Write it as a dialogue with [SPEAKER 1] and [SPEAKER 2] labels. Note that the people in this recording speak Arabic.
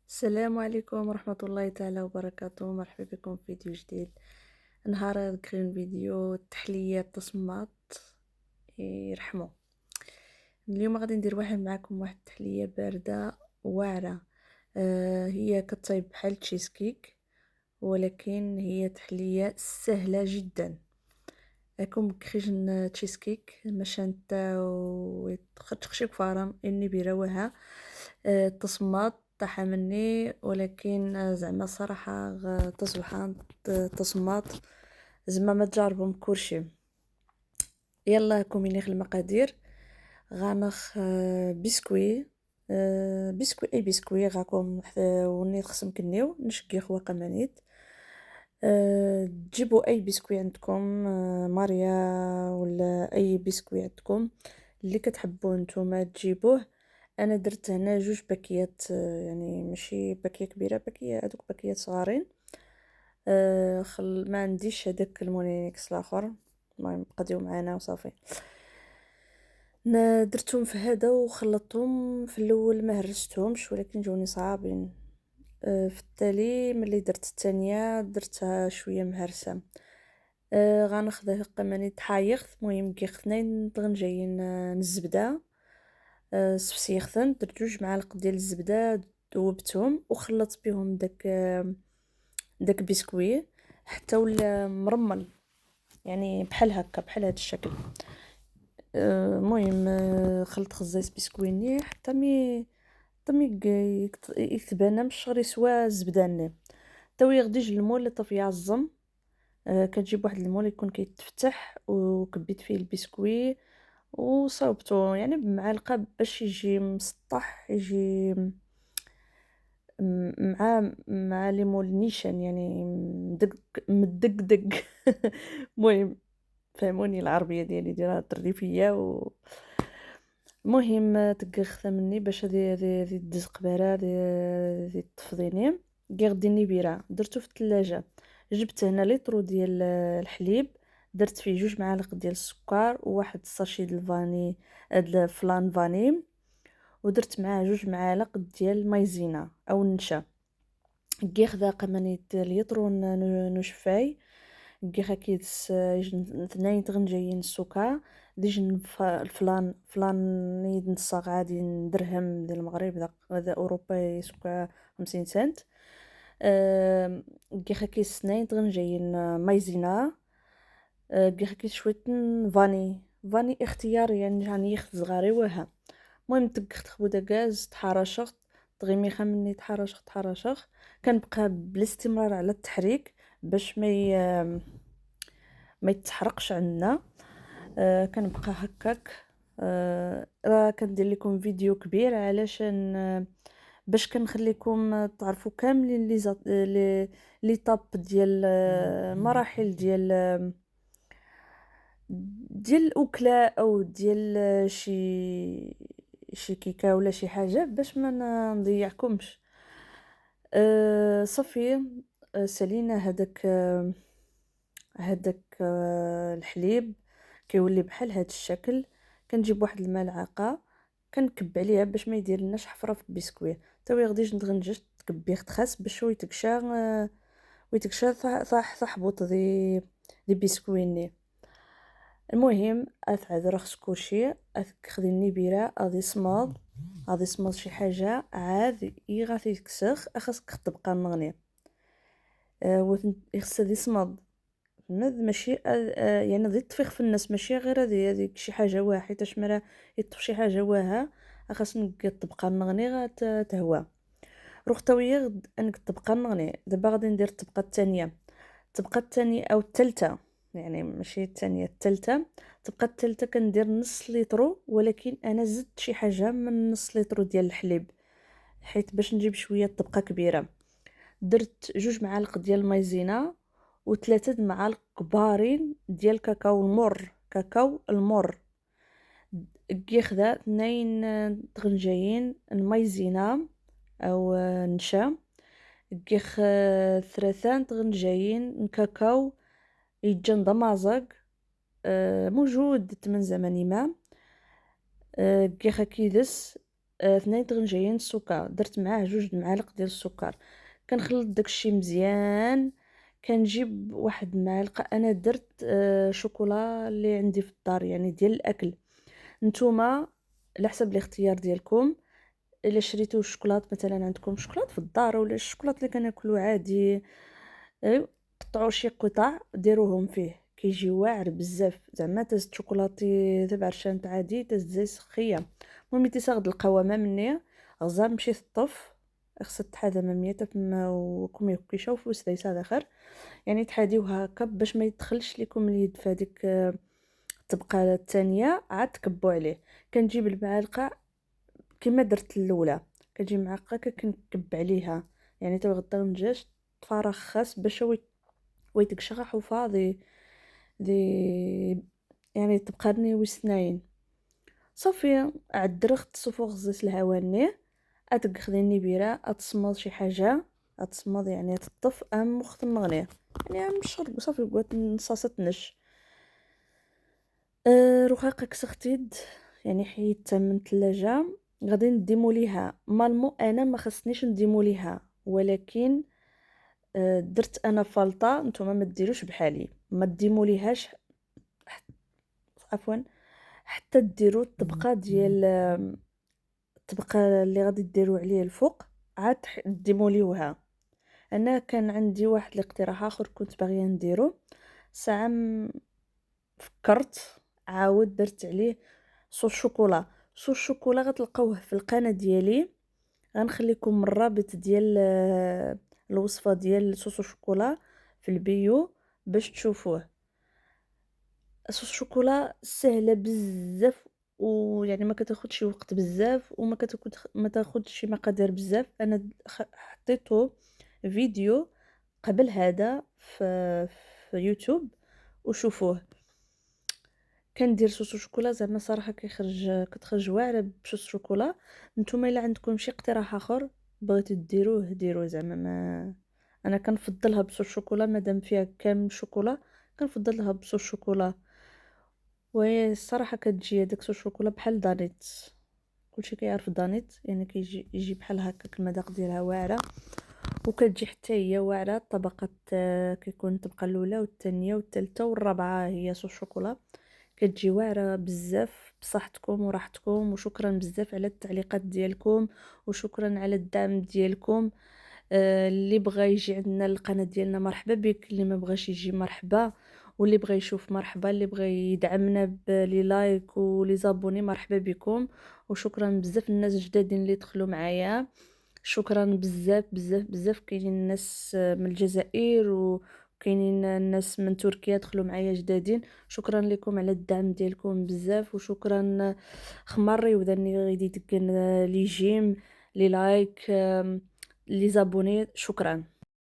[SPEAKER 1] السلام عليكم ورحمة الله تعالى وبركاته. مرحبا بكم في فيديو جديد. نهار كرين فيديو تحلية التصميمات يرحموا. اليوم غادي ندير معكم واحد التحلية باردة واعرة. هي كطيب بحال تشيز كيك، ولكن هي تحلية سهلة جدا. اكم كخيجن تشيز كيك مشانتا وتخشيك فارم اني بيروها التصمات طاحة مني، ولكن زعما صراحة تصبحان تصمات زعما ما تجاربهم كلشي. يلا كومينيخ المقادير. غانخ بسكوي، بسكوي اي بسكوي غاكم وني خصم كنيو نشكي خوا قمانيت. تجيبوا اي بسكوي عندكم، ماريا ولا اي بسكوي عندكم اللي كتحبوه نتوما تجيبوه. انا درت هنا جوج باكيات، يعني ماشي باكيه كبيره، باكيه هذوك باكيات صغارين. ما عنديش هذاك المونيكس الاخر، المهم بقديو معانا وصافي. درتهم في هذا وخلطتهم في الاول، ما هرستهمش ولكن جوني صعابين. في التالي ملي درت الثانيه درتها شويه مهرسه. غناخذ هكا ماني تحايخت، المهم كي خثنين جايين الزبده. سفسيختن درت 2 معالق ديال الزبده، ذوبتهم وخلطت بهم داك بسكوي حتى ولا مرمل، يعني بحال هكا بحال هذا الشكل. المهم خلط خزيت بسكويني حتى مي يتبان مش غير سوا الزبده حتى يغدي المول اللي طفي عالزم. كتجيب واحد المول يكون كيتفتح وكبيت فيه البسكوي وصوبته يعني بمعلقه باش يجي مسطح، يجي مع ليمون نيشان، يعني مدقدق. المهم فهموني العربيه ديالي ديالها الريفيه المهم تكخت مني باش هذه دز قباره هذه تفضيني كي غديني بيرة درتو في الثلاجه. جبت هنا لترو ديال الحليب، درت فيه 2 معالق ديال السكر وواحد الساشي ديال الفاني، هاد الفلان فاني، ودرت معاه 2 معالق ديال المايزينا او النشا. كي خدا قمنيت ليطرو نشفاي كي كيدس 2 السكر ديجن الفلان نيد نصاغ عادي درهم ديال المغرب، هذا اوروبي سكر 50 سنت. كي كيس 2 مايزينا. كي كيس شويه فاني اختياري، يعني يخت صغاري وها. المهم تكخت خبوده غاز تحرشخت تغيميخه مني تحرشخ كنبقى بالاستمرار على التحريك باش ما يتحرقش عندنا. كنبقى هكاك. راه كندير لكم فيديو كبير علشان باش كنخليكم تعرفوا كاملين لي طاب ديال مراحل ديال الاكله او ديال شي كيكه ولا شي حاجه باش ما نضيعكمش. صافي. سالينا هداك الحليب كيولي بحال هاد الشكل. كنجيب واحد الملعقه كنكب عليها باش ما يدير لناش حفره في البسكويت حتى يغديش نتغنجش تكبيه تخاس باش هو ويتكشى صاحبوط دي بسكويني. المهم اثعد رخص كلشي خدي النبيره غادي صماد شي حاجه عاد غادي تكسخ خاصك تبقى نغني. خصها دي صماد ماشي يعني غير تفيخ في الناس، ماشي غير هذيك شي حاجه واحده، حيت مرا يطفي شي حاجه واها خاصني تبقى نغني تهوى. روح تويا انك تبقى نغني. دابا غادي ندير الطبقه الثانيه او الثالثه، يعني ماشي الثانيه الثالثه. الطبقه الثالثه كندير نص لتر، ولكن انا زدت شي حاجه من نص لتر ديال الحليب حيت باش نجيب شويه طبقه كبيره. درت 2 معالق ديال المايزينا و3 معالق كبارين ديال كاكاو المر. كي خدا 2 طغنجايين المايزينا او نشا. كي 3 طغنجايين كاكاو يتجن دمازق. موجود من زمان ما. كي كيدس 2 طنجيين السكر، درت معاه 2 د معالق ديال السكر، كنخلط داكشي مزيان، كنجيب واحد المعلقة. أنا درت شوكولا اللي عندي في الدار يعني ديال الأكل، نتوما على حسب الاختيار ديالكم. إلا شريتو الشوكولات مثلًا، عندكم شوكولات في الدار ولا الشوكولات اللي كناكلو عادي، قطعوا شي قطع ديروهم فيه، كيجي واعر بزاف، زعما تازت شوكولاتي تبعرشانت عادي، تازت زي سخية. المهم تيساغد القوامة مني، غزال مشيت طف، خصها تحاذى مامية تما وكم يكيشاو في وسديسا داخر، يعني تحاديوها هكا باش ما يدخلش ليكم اليد في هذيك الطبقة الثانية، عاد تكبوا عليه. كنجيب المعلقة كيما درت الاولى، كتجي معلقة كنكب عليها، يعني تا غدا منجاش تفارغ خاص باش ويتقشرح وفاضي دي، يعني تبقى وسناين صافي. عدرخت صفو غزيت الهواني، اتقخديني بيرا اتصمض شي حاجه، اتصمض يعني تطف ام وقت النغنيه، يعني ام الشرب صافي بقات نصاصت نش. رقاقة كسختيد، يعني حيدتها من الثلاجة، غادي نديمو ليها مالمو. انا ما خصنيش نديمو ليها، ولكن درت انا فلطة، نتوما ما ديروش بحالي، ما ديمو ليهاش عفوا حتى ديروا الطبقة ديال الطبقة اللي غادي ديروا عليه الفوق، عاد ديموليوها. انا كان عندي واحد الاقتراح اخر كنت باغيه نديرو، ساعه فكرت، عاود درت عليه صوص شوكولا. صوص شوكولا غتلقاوه في القناه ديالي، غنخليكم الرابط ديال الوصفه ديال صوص الشوكولا في البيو باش تشوفوه. صوص الشوكولا سهله بزاف، ويعني ما كتاخدش وقت بزاف، وما كتاخد ما تاخدش مقادير بزاف. انا حطيته فيديو قبل هذا في يوتيوب وشوفوه. كندير صوص الشوكولا زعما صراحه كتخرج واعره بصوص الشوكولا. نتوما الا عندكم شي اقتراح اخر بغيتو ديروه ديروه، زعما ما انا كنفضلها بصوص الشوكولا مادام فيها كامل شوكولا، كنفضلها بصوص الشوكولا. وهي الصراحه كتجي هداك صوص الشوكولا بحال دانيت، كلشي كيعرف دانيت، يعني يجي بحال هكاك المذاق ديالها واعره، وكتجي حتى هي واعره. الطبقه كيكون الطبقه الاولى والثانيه والثالثه والرابعه هي صوص الشوكولا، كتجي واعره بزاف. بصحتكم وراحتكم، وشكرا بزاف على التعليقات ديالكم، وشكرا على الدعم ديالكم. اللي بغى يجي عندنا القناه ديالنا مرحبا بك، اللي ما بغاش يجي مرحبا، واللي بغى يشوف مرحبا، اللي بغى يدعمنا بلي لايك ولي زابوني مرحبا بكم. وشكرا بزاف الناس جدادين اللي دخلوا معايا، شكرا بزاف بزاف بزاف. كاينين الناس من الجزائر، وكاينين الناس من تركيا دخلوا معايا جدادين، شكرا لكم على الدعم ديالكم بزاف. وشكرا خماري وداني غيدي دكن لي جيم لي لايك لي زابوني، شكرا.